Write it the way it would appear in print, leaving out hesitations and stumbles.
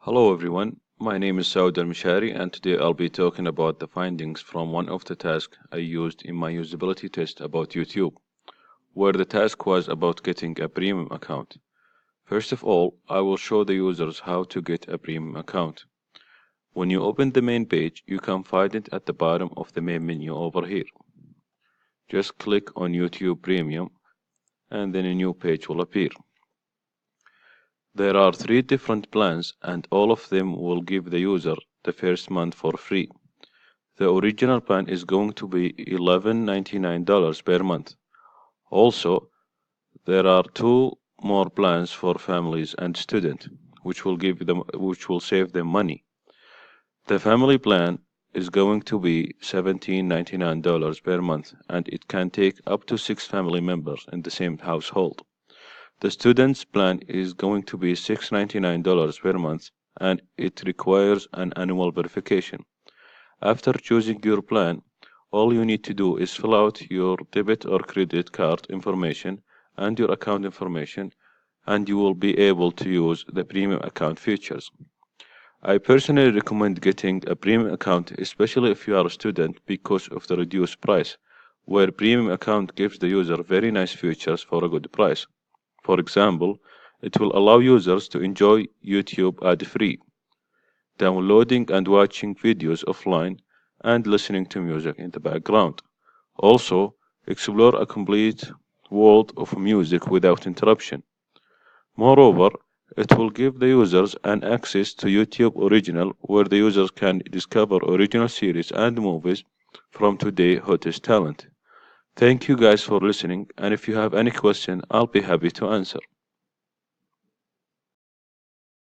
Hello everyone, my name is Saud Al-Mishari and today I'll be talking about the findings from one of the tasks I used in my usability test about YouTube, where the task was about getting a premium account. First of all, I will show the users how to get a premium account. When you open the main page, you can find it at the bottom of the main menu over here. Just click on YouTube Premium and then a new page will appear. There are 3 different plans and all of them will give the user the first month for free. The original plan is going to be $11.99 per month. Also, there are 2 more plans for families and students, which will save them money. The family plan is going to be $17.99 per month and it can take up to 6 family members in the same household. The student's plan is going to be $6.99 per month and it requires an annual verification. After choosing your plan, all you need to do is fill out your debit or credit card information and your account information, and you will be able to use the premium account features. I personally recommend getting a premium account, especially if you are a student, because of the reduced price, where premium account gives the user very nice features for a good price. For example, it will allow users to enjoy YouTube ad-free, downloading and watching videos offline, and listening to music in the background. Also, explore a complete world of music without interruption. Moreover, it will give the users an access to YouTube Original, where the users can discover original series and movies from today's hottest talent. Thank you guys for listening, and if you have any question, I'll be happy to answer.